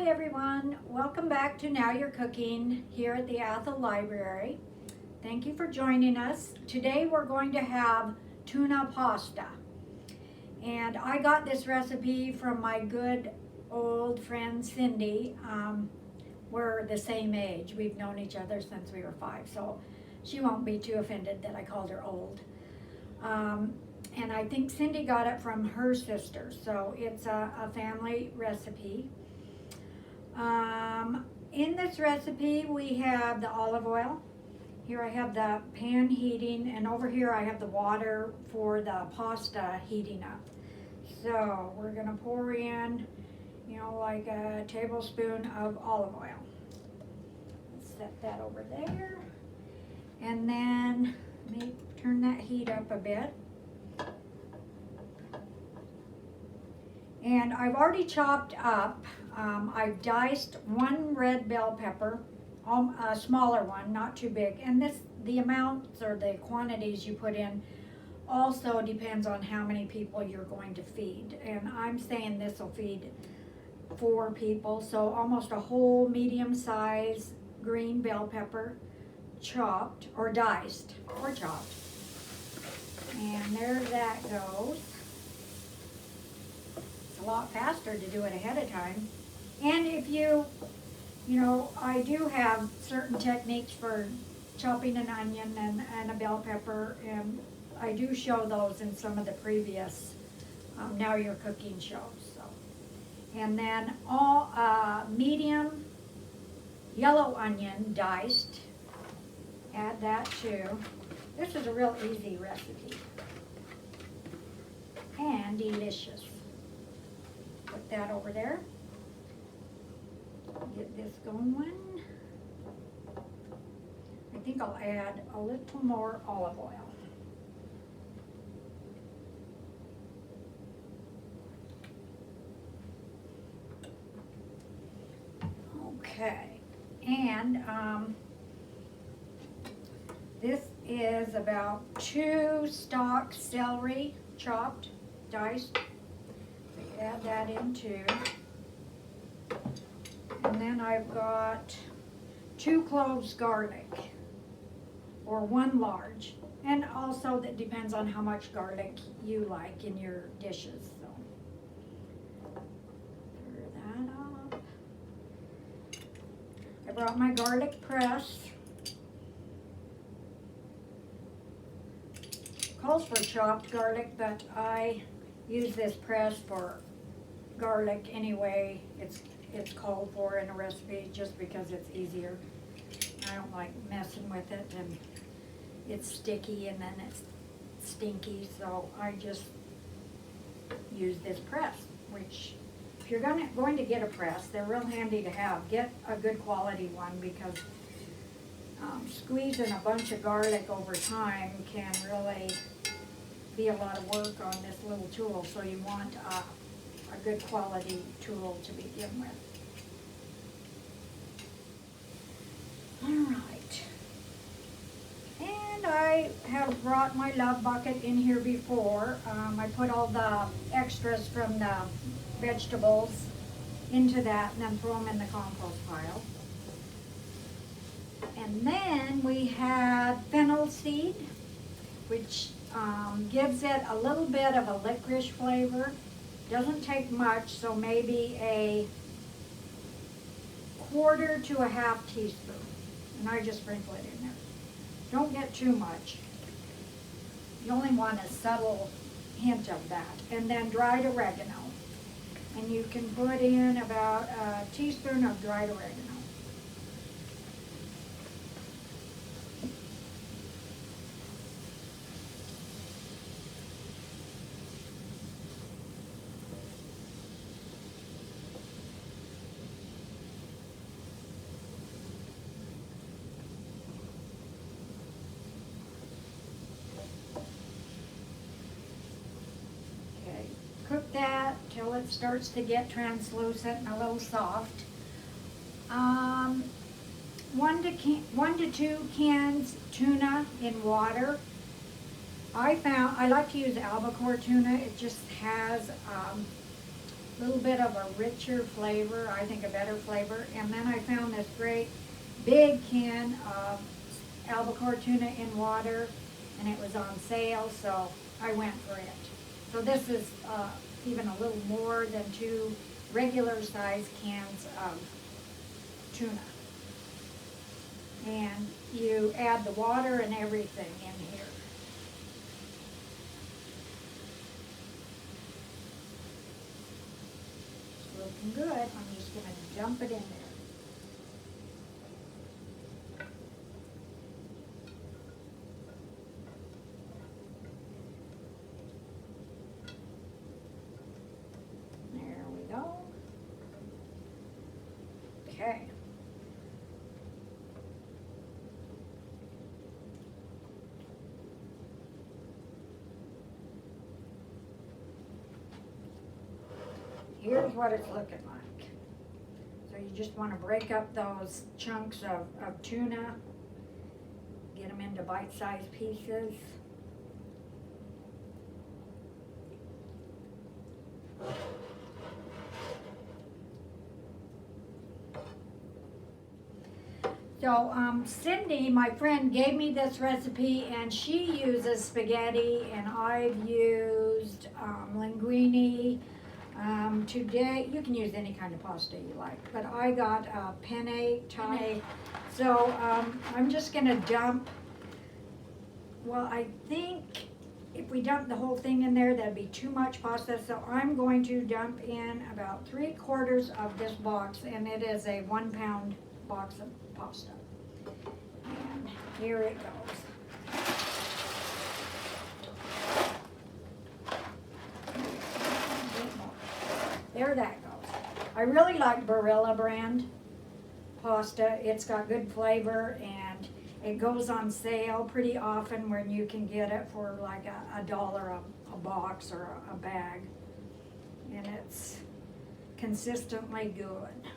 everyone, welcome back to Now You're Cooking here at the Athol Library. Thank you for joining us. Today we're going to have tuna pasta. And I got this recipe from my good old friend Cindy. We're the same age. We've known each other since we were 5, so she won't be too offended that I called her old. And I think Cindy got it from her sister, so it's a family recipe. In this recipe we have the olive oil. Here I have the pan heating, and over here I have the water for the pasta heating up. So we're gonna pour in, like a tablespoon of olive oil. Let's set that over there. And then let me turn that heat up a bit. And I've already chopped up, I've diced one red bell pepper, a smaller one, not too big. And the amounts or the quantities you put in also depends on how many people you're going to feed. And I'm saying this will feed 4 people, so almost a whole medium size green bell pepper, chopped or diced or chopped. And there that goes. A lot faster to do it ahead of time. And if I do have certain techniques for chopping an onion and a bell pepper, and I do show those in some of the previous Now You're Cooking shows. So. And then all medium yellow onion diced, add that too. This is a real easy recipe and delicious. Put that over there. Get this going. I think I'll add a little more olive oil. Okay, and this is about 2 stalks celery, chopped, diced. Add that in too. And then I've got 2 cloves garlic, or 1 large. And also that depends on how much garlic you like in your dishes. So stir that up. I brought my garlic press. Calls for chopped garlic, but I use this press for garlic anyway. It's called for in a recipe just because it's easier. I don't like messing with it, and it's sticky and then it's stinky, so I just use this press, which if you're going to get a press, they're real handy to have. Get a good quality one, because squeezing a bunch of garlic over time can really be a lot of work on this little tool, so you want a good quality tool to begin with. All right, and I have brought my love bucket in here before. I put all the extras from the vegetables into that and then throw them in the compost pile. And then we have fennel seed, which gives it a little bit of a licorice flavor. Doesn't take much, so maybe a 1/4 to a 1/2 teaspoon. And I just sprinkle it in there. Don't get too much. You only want a subtle hint of that. And then dried oregano. And you can put in about a teaspoon of dried oregano. Cook that till it starts to get translucent and a little soft. 1 to 2 cans tuna in water. I like to use albacore tuna. It just has little bit of a richer flavor, I think a better flavor. And then I found this great big can of albacore tuna in water, and it was on sale, so I went for it. So this is even a little more than 2 regular size cans of tuna. And you add the water and everything in here. It's looking good. I'm just going to dump it in there. There we go. Okay. Here's what it's looking like. So you just want to break up those chunks of tuna, get them into bite-sized pieces. So Cindy, my friend, gave me this recipe, and she uses spaghetti, and I've used linguine. Today, you can use any kind of pasta you like, but I got penne Thai. So I'm just going to dump, well, I think if we dump the whole thing in there, that'd be too much pasta. So I'm going to dump in about 3/4 of this box, and it is a 1 pound box of pasta. And here it goes. There that goes. I really like Barilla brand pasta. It's got good flavor, and it goes on sale pretty often when you can get it for like $1 a box or a bag. And it's consistently good.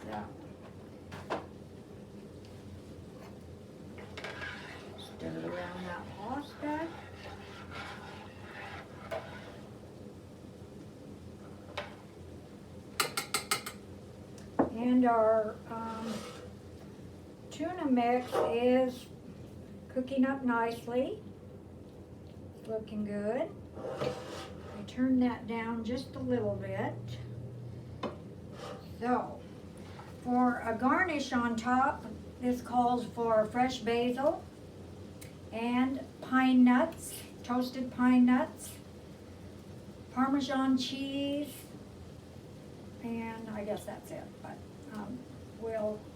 So stir around that pasta. And our tuna mix is cooking up nicely. It's looking good. I turn that down just a little bit. So, for a garnish on top, this calls for fresh basil and pine nuts, toasted pine nuts, Parmesan cheese, and I guess that's it. But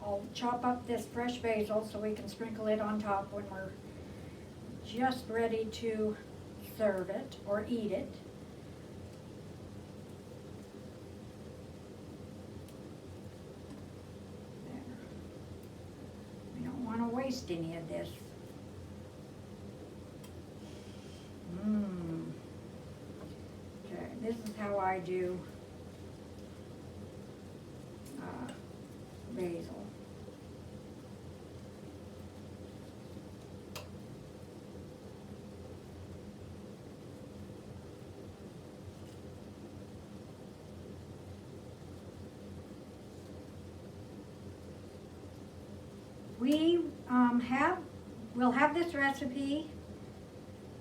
I'll chop up this fresh basil so we can sprinkle it on top when we're just ready to serve it or eat it. There. We don't want to waste any of this. Okay, this is how I do basil. We'll have this recipe.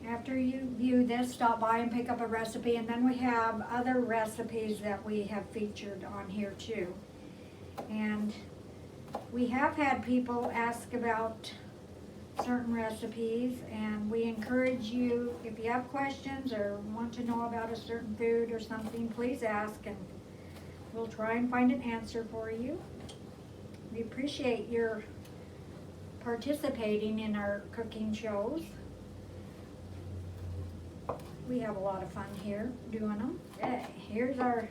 After you view this, stop by and pick up a recipe, and then we have other recipes that we have featured on here too. And we have had people ask about certain recipes, and we encourage you, if you have questions or want to know about a certain food or something, please ask, and we'll try and find an answer for you. We appreciate your participating in our cooking shows. We have a lot of fun here doing them. Okay, here's our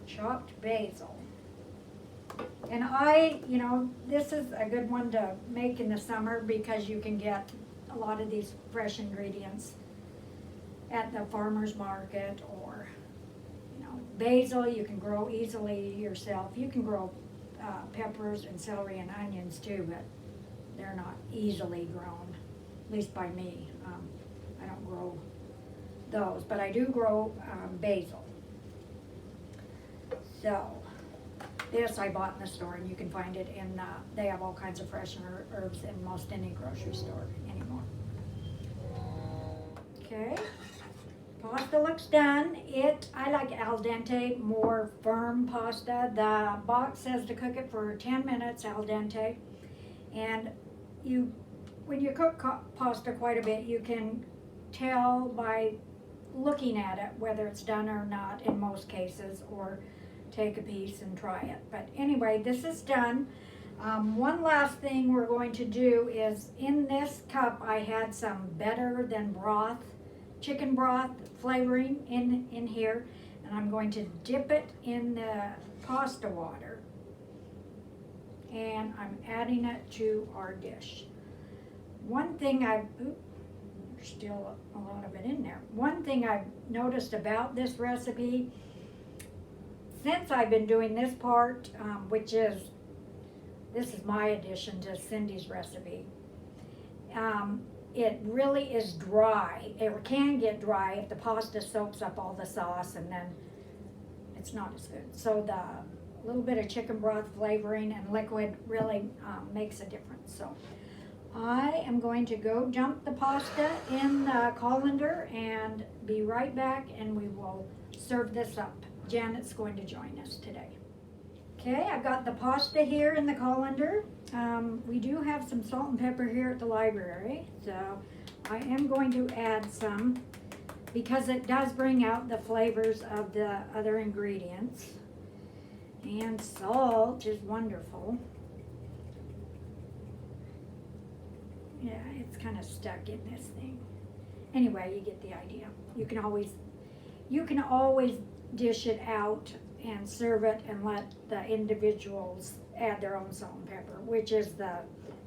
chopped basil. And this is a good one to make in the summer because you can get a lot of these fresh ingredients at the farmer's market, or, basil you can grow easily yourself. You can grow peppers and celery and onions too, but they're not easily grown, at least by me. I don't grow those, but I do grow basil. So, this I bought in the store, and you can find it in, they have all kinds of fresh herbs in most any grocery store anymore. Okay, pasta looks done. I like al dente, more firm pasta. The box says to cook it for 10 minutes al dente. And when you cook pasta quite a bit, you can tell by looking at it whether it's done or not in most cases, or take a piece and try it. But anyway, this is done. One last thing we're going to do is, in this cup I had some better than broth, chicken broth flavoring in here, and I'm going to dip it in the pasta water, and I'm adding it to our dish. One thing there's still a lot of it in there. One thing I've noticed about this recipe, since I've been doing this part, this is my addition to Cindy's recipe, it really is dry. It can get dry if the pasta soaks up all the sauce, and then it's not as good. So the little bit of chicken broth flavoring and liquid really makes a difference. So I am going to go dump the pasta in the colander and be right back, and we will serve this up. Janet's going to join us today. Okay, I've got the pasta here in the colander. We do have some salt and pepper here at the library, so I am going to add some because it does bring out the flavors of the other ingredients. And salt is wonderful. Yeah, it's kind of stuck in this thing. Anyway, you get the idea. You can always dish it out and serve it and let the individuals add their own salt and pepper, which is the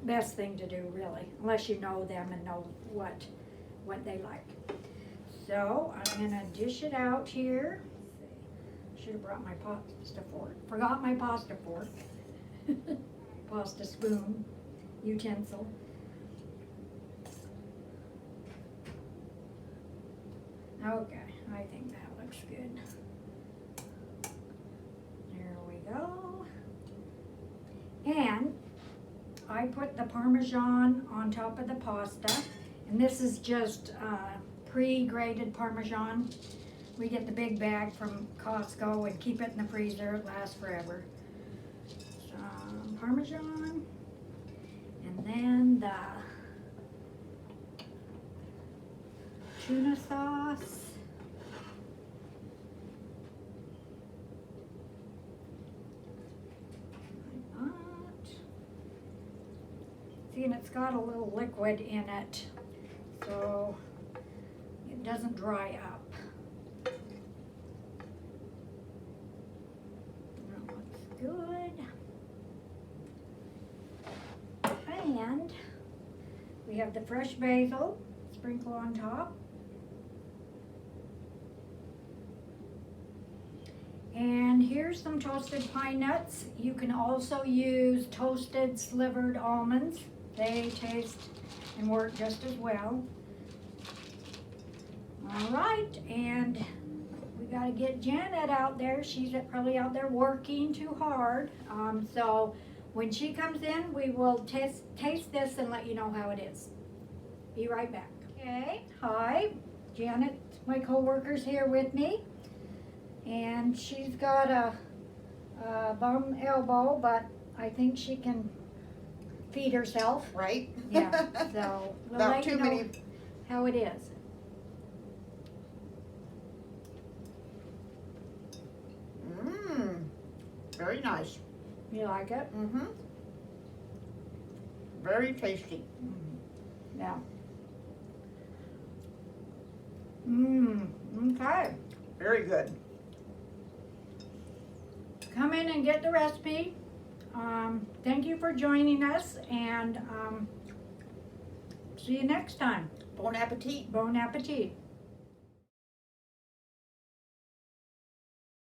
best thing to do, really, unless you know them and know what they like. So I'm gonna dish it out here. Should have brought my pasta fork. Forgot my pasta fork. Pasta spoon, utensil. Okay, I think that looks good. There we go. And I put the Parmesan on top of the pasta, and this is just pre-grated Parmesan. We get the big bag from Costco and keep it in the freezer. It lasts forever. Some Parmesan, and then the tuna sauce. Like that. See, and it's got a little liquid in it, so it doesn't dry up. That looks good. And we have the fresh basil, sprinkle on top. And here's some toasted pine nuts. You can also use toasted slivered almonds. They taste and work just as well. All right, and we gotta get Janet out there. She's probably out there working too hard. So when she comes in, we will taste this and let you know how it is. Be right back. Okay, hi, Janet, my co-worker's here with me. And she's got a bum elbow, but I think she can feed herself. Right? Yeah, so we'll Not let too you know many. how it is. Mmm, very nice. You like it? Mm-hmm. Very tasty. Yeah. Mmm, okay. Very good. Come in and get the recipe. Thank you for joining us, and see you next time. Bon appetit. Bon appetit.